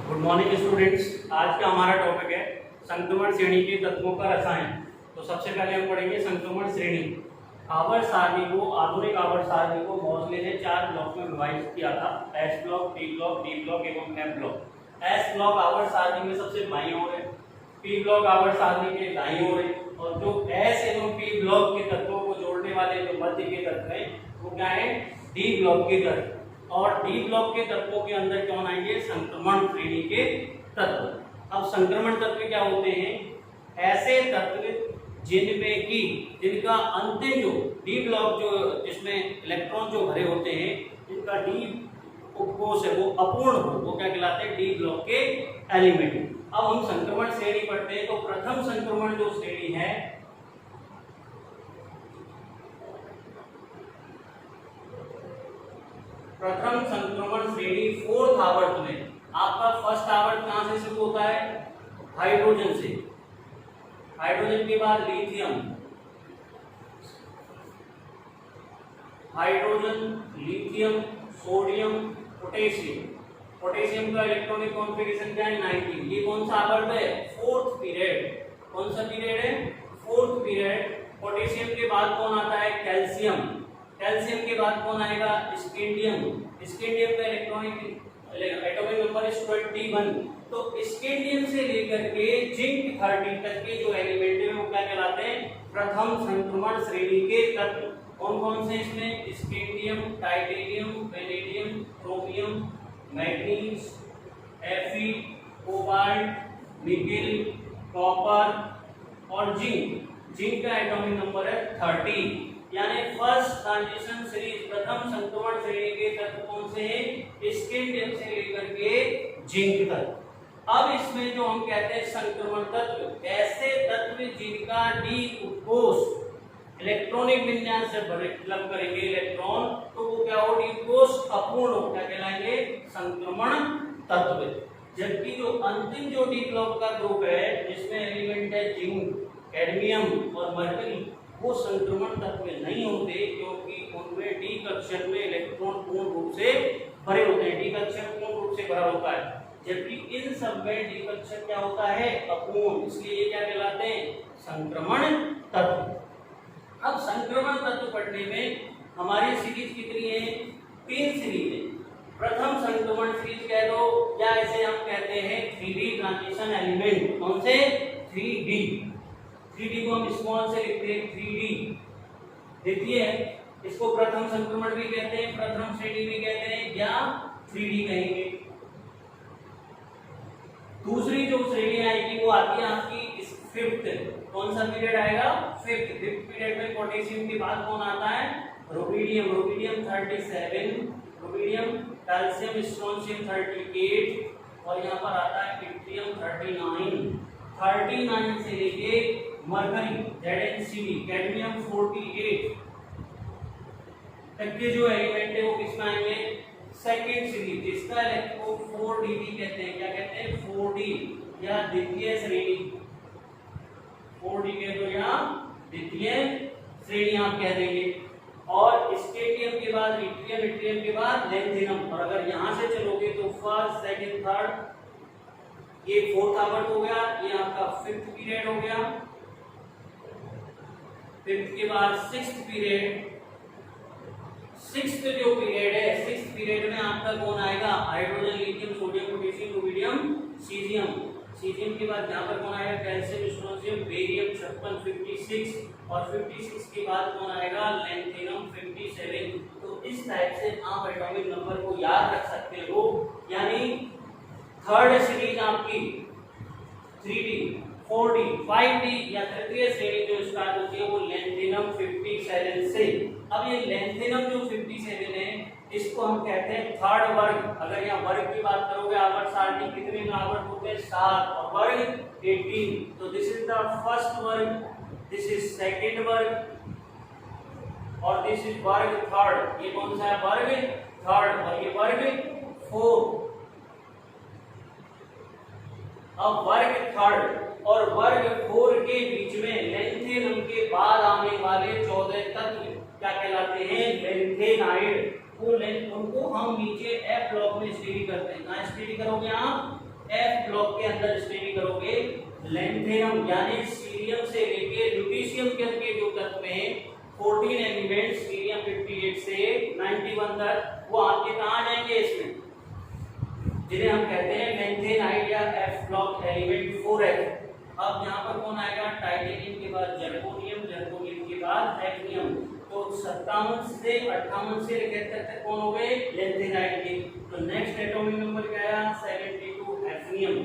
Good morning students. आज का हमारा टॉपिक है संक्रमण श्रेणी के तत्वों का रसायन। तो सबसे पहले हम पढ़ेंगे संक्रमण श्रेणी। आवर्त सारणी को आधुनिक आवर्त सारणी को मोज़ले ने 4 ब्लॉक में विभाजित किया था, S block, T block, D block एवं एफ ब्लॉक। एस ब्लॉक आवर्त सारणी में सबसे बाईं ओर है, पी ब्लॉक आवर्त सारणी के दाईं ओर है, और जो एस एवं पी ब्लॉक के तत्वों को जोड़ने वाले जो मध्य के तत्व हैं वो क्या है, डी ब्लॉक के तत्व। और डी ब्लॉक के तत्वों के अंदर कौन आएंगे, संक्रमण श्रेणी के तत्व। अब संक्रमण तत्व क्या होते हैं, ऐसे तत्व जिनमें की जिनका अंतिम जो डी ब्लॉक जो जिसमें इलेक्ट्रॉन जो भरे होते हैं, जिनका डी उपकोष है वो अपूर्ण हो, वो क्या कहलाते हैं, डी ब्लॉक के एलिमेंट। अब हम संक्रमण श्रेणी पढ़ते हैं। तो प्रथम संक्रमण जो श्रेणी है, प्रथम संक्रमण श्रेणी 4th आवर्त में, आपका फर्स्ट आवर्त कहां से शुरू होता है, हाइड्रोजन से। हाइड्रोजन के बाद lithium, hydrogen, lithium, sodium, potassium. Potassium का इलेक्ट्रॉनिक कॉन्फ़िगरेशन क्या है, 19। ये कौन सा आवर्त है, 4th पीरियड। कौन सा पीरियड है, 4th पीरियड। पोटेशियम के बाद कौन आता है, कैल्शियम। कैल्शियम के बाद कौन आएगा, स्कैंडियम। स्कैंडियम का इलेक्ट्रॉनिक एटॉमिक नंबर है 21। तो स्कैंडियम से लेकर के जिंक 30 तक के जो एलिमेंट है वो क्या कहलाते हैं, प्रथम संक्रमण श्रेणी के तत्व। कौन कौन से इसमें, scandium, titanium, vanadium, chromium, manganese, Fe, cobalt, nickel, copper और जिंक। जिंक का एटॉमिक नंबर है 30। यानी फर्स्ट ट्रांजिशन सीरीज, प्रथम संक्रमण श्रेणी के तत्व कौन से हैं, स्कैंडियम से लेकर के जिंक तक। अब इसमें जो हम कहते हैं संक्रमण तत्व, ऐसे तत्व जिनका डी उपकोष इलेक्ट्रॉनिक विन्यास से मतलब करेंगे इलेक्ट्रॉन, तो वो क्या हो, डी उपकोष अपूर्ण हो, क्या कहलाएंगे, संक्रमण तत्व। जबकि जो अंतिम जो डी ब्लॉक का ग्रुप है जिसमें एलिमेंट है जिंक, कैडमियम और मर्करी, वो संक्रमण तत्व नहीं होते, क्योंकि उनमें डी कक्षक में इलेक्ट्रॉन पूर्ण रूप से भरे होते हैं। डी कक्षक पूर्ण रूप से भरा होता है, जबकि इन सब में डी कक्षक क्या होता है, अपूर्ण। इसलिए ये क्या कहलाते हैं, संक्रमण तत्व। अब संक्रमण तत्व पढ़ने में हमारी सीरीज कितनी है, 3 सीरीज है। प्रथम संक्रमण सीरीज कह दो, या इसे हम कहते हैं 3D ट्रांजिशन एलिमेंट। कौन से, 3D। 3D को हम स्मॉल से लिखते हैं 3D। देखिए इसको प्रथम संक्रमण भी कहते हैं, प्रथम श्रेणी भी कहते हैं, या 3D कहेंगे। दूसरी जो श्रेणी आएगी वो आती है आपकी 5th। कौन सा पीरियड आएगा, 5th पीरियड में पोटेशियम के बाद कौन आता है, rubidium. Rubidium 37, rubidium, calcium, strontium 38, और यहाँ पर आता है इट्रियम 39 से लेके मरकरी ZnCd, कैडमियम 48 तक के जो एलिमेंट है वो किसमें आएंगे, सेकेंड सीरीज, जिसका इलेक्ट्रो 4D भी कहते हैं। क्या कहते हैं, 4D, या द्वितीय श्रेणी। 4D के तो यहाँ द्वितीय श्रेणी आप कह देंगे। और स्कैंडियम के बाद इट्रियम, इट्रियम के बाद लैंथेनम। और अगर यहाँ से चलोगे तो फर्स्ट, सेकंड, थर्ड, ये 4th आवर्त हो गया, ये आपका 5th पीरियड हो गया। 5th के बाद 6th पीरियड। 6th जो पीरियड है, 6th पीरियड में आपका कौन आएगा, hydrogen, lithium, sodium, potassium, rubidium, caesium. Caesium के बाद यहाँ पर कौन आएगा, कैल्शियम, स्ट्रोंशियम, बेरियम 56, 56, और 56 के बाद कौन आएगा, लैंथेनम 57। तो इस टाइप से आप एटॉमिक नंबर को याद रख सकते हो। यानी थर्ड सीरीज आपकी 3D, 4D, 5D या तृतीय श्रेणी जो स्टार्ट होती है वो लैंथेनम 57 से। अब ये लैंथेनम जो 57 है, इसको हम कहते हैं थर्ड वर्ग। अगर यहाँ वर्ग की बात करोगे, आवर्त सारणी कितने में आवर्त होते हैं, 7, और वर्ग 18। तो दिस इज द फर्स्ट वर्ग, दिस इज सेकेंड वर्ग, और दिस इज वर्ग थर्ड। ये कौन सा है, वर्ग थर्ड, और ये वर्ग 4। अब वर्ग थर्ड और वर्ग 4 के बीच में लैंथेनम के बाद आने वाले 14 तत्व क्या कहलाते हैं, लैंथेनाइड। उनको हम नीचे एफ ब्लॉक में स्टडी करते हैं। कहाँ स्टडी करोगे आप, एफ ब्लॉक के अंदर स्टडी करोगे लेंथेनम यानी सीरियम से लेके ल्यूटीशियम के जो तत्व हैं 14 एलिमेंट्स सीरियम 58 से 91 तक वो आपके कहां जाएंगे इसमें, जिन्हें हम कहते हैं लेंथेनाइड या एफ ब्लॉक एलिमेंट 4f। अब यहाँ पर कौन आएगा, टाइटेनियम के बाद जर्कोनियम, जर्कोनियम के बाद हैफनियम। तो 57 से 58 से 71 तक कौन हो गए, लेंथेनाइड के। तो नेक्स्ट एटॉमिक नंबर क्या आया, 72 hafnium,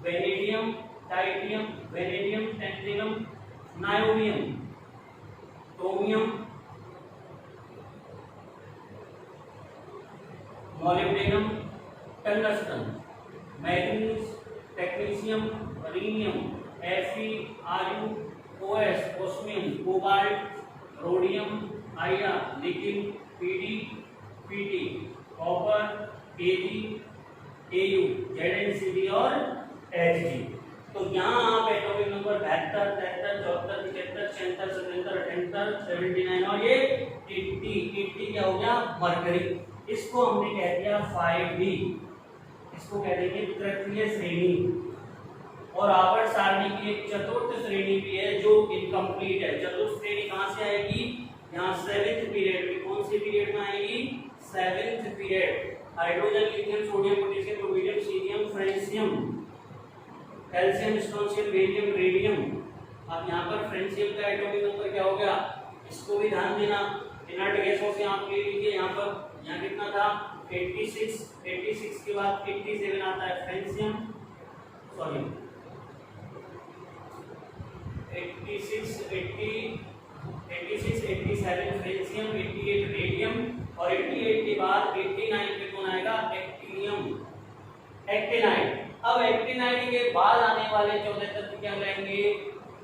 vanadium, titanium, vanadium, tantalum, niobium, chromium, molybdenum, tungsten, manganese, technetium, rhenium, Fe, Ru, OS, osmium, cobalt, rhodium, आयरा, nickel, Pd, Pt, copper, Kg, Au, Zncd और Hg। तो यहाँ आप एटॉमिक नंबर 72, 73, 74, 75, 76, 77, 78, 79 और ये 80 क्या हो गया, मरकरी। इसको हमने कह दिया 5d, इसको कह देंगे तृतीय श्रेणी। और आवर्त सारणी की एक चतुर्थ श्रेणी भी है जो इनकम्प्लीट है। चतुर्थ श्रेणी कहां से आएगी, यहाँ 7th पीरियड में, कौन से पीरियड में आएगी, 7th period. Hydrogen, lithium, sodium, potassium, rubidium, cerium, francium, calcium, strontium, barium, radium. अब यहाँ पर फ्रेंसियम का एटॉमिक नंबर क्या हो गया, इसको भी ध्यान देना। इनर्ट गैसों से आप ले लीजिए, यहाँ पर यहाँ कितना था 86 के बाद 87 आता है फ्रेंसियम, सॉरी 86, 87 फ्रेंसियम, 88 रेडियम और 88 के बाद 89 पे कौन आएगा, एक्टिनियम, एक्टिनाइड। अब एक्टिनाइड के बाद आने वाले 14 तत्व क्या रहेंगे,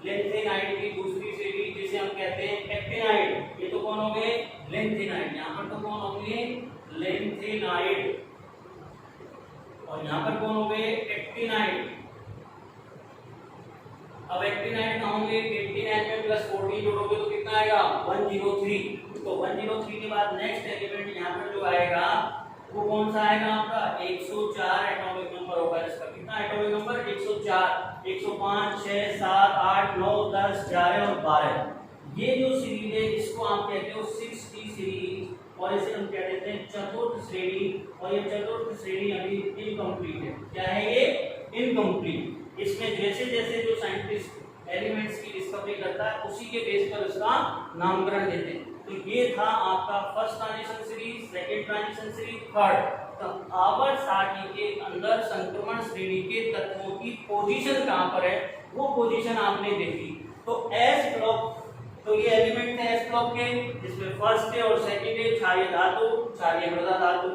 लेंथेनाइड की दूसरी श्रेणी जिसे हम कहते हैं एक्टिनाइड। ये तो कौन हो गए, लेंथेनाइड। यहाँ पर तो कौन होंगे, लेंथेनाइड, और यहाँ पर कौन हो गए, एक्टिनाइड। अब एक्टिनाइड कहाँ होंगे, 89 में प्लस 40 जोड़ोगे तो कितना आएगा, 103। तो 103 के बाद नेक्स्ट एलिमेंट यहाँ पर जो आएगा वो कौन सा आएगा आपका, 104 एटॉमिक नंबर होगा इसका। कितना एटॉमिक नंबर, 104, 105, 6, 7, 8, 9, 10, 11 और 12। ये जो सीरीज है इसको आप कहते हो 6D सीरीज और इसे हम क्या कहते हैं, चतुर्थ श्रेणी। और ये चतुर्थ श्रेणी अभी इनकम्प्लीट है। क्या है ये, इनकम्प्लीट। इसमें जैसे जैसे जो साइंटिस्ट एलिमेंट्स की डिस्कवरी करता है उसी के बेस पर उसका नामकरण देते हैं। तो ये था आपका first transition series, second transition series, third. तो आवर्त सारणी के अंदर संक्रमण श्रेणी के तत्वों की पोजीशन कहां पर है वो पोजीशन आपने देखी। तो एस ब्लॉक, तो ये एलिमेंट है एस ब्लॉक के, जिसमें फर्स्ट है और सेकंड है क्षारीय धातु, क्षारीय मृदा धातु।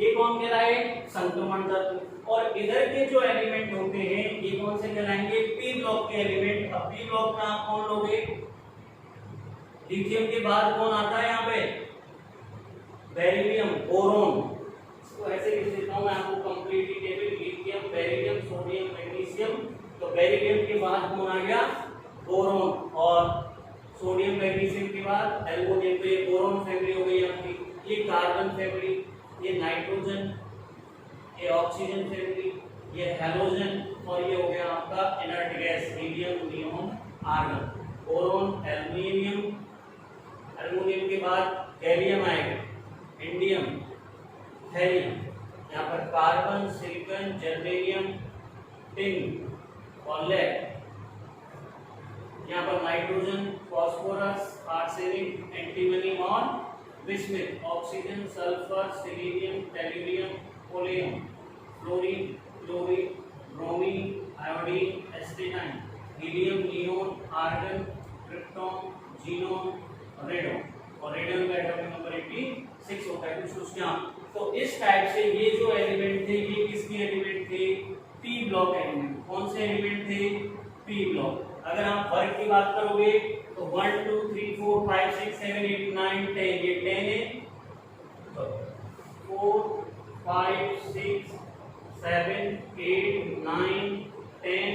ये कौन कहलाए, संक्रमण तत्व। और इधर के जो एलिमेंट होते हैं ये कौन से कहलाएंगे, पी ब्लॉक के एलिमेंट। अब पी ब्लॉक में आप कौन लोगे, लिथियम के बाद कौन आता है यहाँ पे, बेरिलियम, बोरोन। इसको ऐसे लिख देता हूं मैं आपको completely table, lithium, beryllium, sodium, magnesium. तो बेरिलियम के बाद कौन आ गया, बोरोन, और सोडियम मैग्नीशियम के बाद एल्यूमिनियम। पे बोरोन फैमिली हो गई आपकी, ये कार्बन फैमिली, ये नाइट्रोजन, ये ऑक्सीजन फैमिली, ये हैलोजन, और ये हो गया आपका inert gas, helium, neon, argon. Boron, aluminium, aluminium के बाद गैलियम आएगा, इंडियम, थैलियम, यहाँ पर कार्बन, सिलिकॉन, जर्मेनियम, टिन और लेड। यहाँ पर नाइट्रोजन, फास्फोरस, आर्सेनिक, एंटीमनी और bismuth, oxygen, sulphur, selenium, tellurium, polonium, fluorine, chlorine, bromine, iodine, astatine, helium, neon, argon, krypton, xenon, radon. और रेडोन का एटॉमिक नंबर 86 होता है कुछ उसके यहाँ। तो इस टाइप से ये जो एलिमेंट थे ये किसके एलिमेंट थे, पी ब्लॉक एलिमेंट। कौन से एलिमेंट थे, पी ब्लॉक। अगर आप वर्ग की बात करोगे तो 1 2 3 4 5 6 7 8 9 10, ये 10 है, 4 5 6 7 8 9 10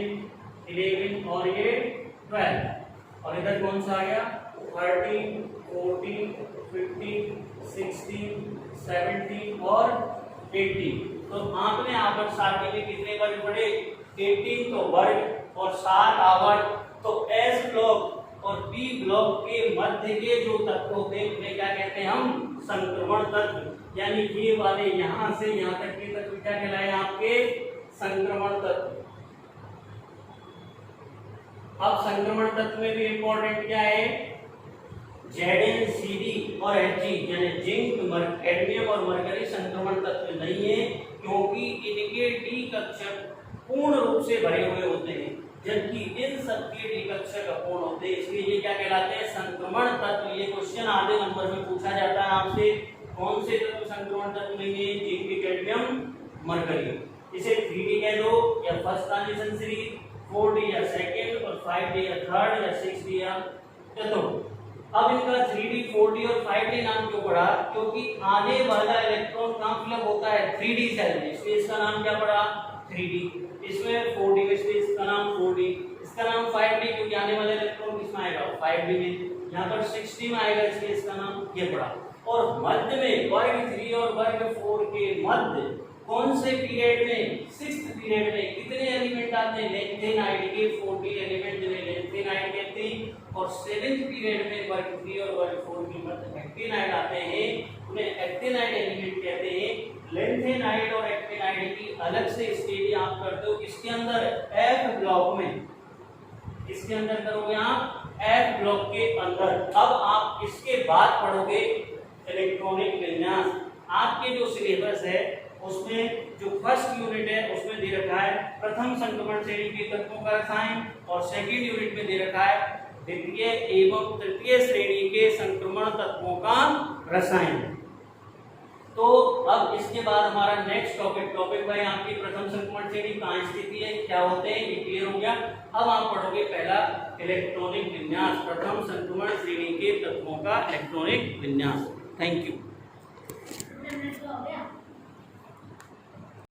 11 और ये 12। और इधर कौन सा आ गया, 13 14 15 16 17 और 18। तो आपने आवर्त सारणी में कितने वर्ग पढ़े? 18 तो वर्ग और 7 आवर्त। तो एस ब्लॉक और पी ब्लॉक के मध्य के जो तत्व होते हैं उन्हें क्या कहते हैं हम? संक्रमण तत्व। यानी ये वाले यहां से यहां तक के तत्व क्या कहलाए आपके? संक्रमण तत्व। अब संक्रमण तत्व में भी इंपॉर्टेंट क्या है? Zn, Cd और Hg यानी जिंक, कैडमियम और मरकरी संक्रमण तत्व नहीं है, क्योंकि इनके डी कक्षक पूर्ण रूप से भरे हुए होते हैं, जबकि इन सबके डी कक्षक अपूर्ण होते हैं, इसलिए ये क्या कहलाते हैं? संक्रमण तत्व। ये क्वेश्चन आधे नंबर में पूछा जाता है आपसे, कौन से तत्व संक्रमण तत्व नहीं है? Zinc, cadmium, mercury. इसे 3D कह दो या फर्स्ट ट्रांजिशन सीरीज, 4D या सेकंड, और 5D या थर्ड, या 6D या चतुर्थ। अब इनका 3D, 4D और 5D नाम क्यों पड़ा? क्योंकि आने वाला इलेक्ट्रॉन कहां फिलअप होता है? 3D सेल में, इसलिए इसका नाम क्या पड़ा? 3D। इसमें 4D में, इसलिए इसका नाम 4D। इसका नाम 5D क्योंकि आने वाला इलेक्ट्रॉन किसमें आएगा? 5D में। यहाँ पर 6D में आएगा, इसलिए इसका नाम ये पड़ा। और मध्य में वर्ग 3 और वर्ग 4 के मध्य कौन से पीरियड में? 6th पीरियड में कितने एलिमेंट आते हैं? लेंथेनाइड के 40 एलिमेंट जिन्हें लेंथेनाइड कहते हैं, और 7th पीरियड में वर्ग 3 और वर्ग 4 के मध्य एक्टिनाइड आते हैं, उन्हें एक्टिनाइड एलिमेंट कहते हैं। लेंथेनाइड और एक्टिनाइड की अलग से स्टडी आप करते हो इसके अंदर एफ ब्लॉक में, इसके अंदर करोगे आप एफ ब्लॉक के अंदर। अब आप इसके बाद पढ़ोगे इलेक्ट्रॉनिक विन्यास। आपके जो सिलेबस है उसमें जो फर्स्ट यूनिट है उसमें दे रखा है प्रथम संक्रमण श्रेणी के तत्वों का रसायन, और सेकंड यूनिट में दे रखा है द्वितीय एवं तृतीय श्रेणी के संक्रमण तत्वों का रसायन। तो अब इसके बाद हमारा नेक्स्ट टॉपिक भाई आपकी प्रथम संक्रमण श्रेणी कहाँ स्थिति है, क्या होते हैं, ये क्लियर हो गया। अब आप पढ़ोगे पहला इलेक्ट्रॉनिक विन्यास, प्रथम संक्रमण श्रेणी के तत्वों का इलेक्ट्रॉनिक विन्यास। Thank you.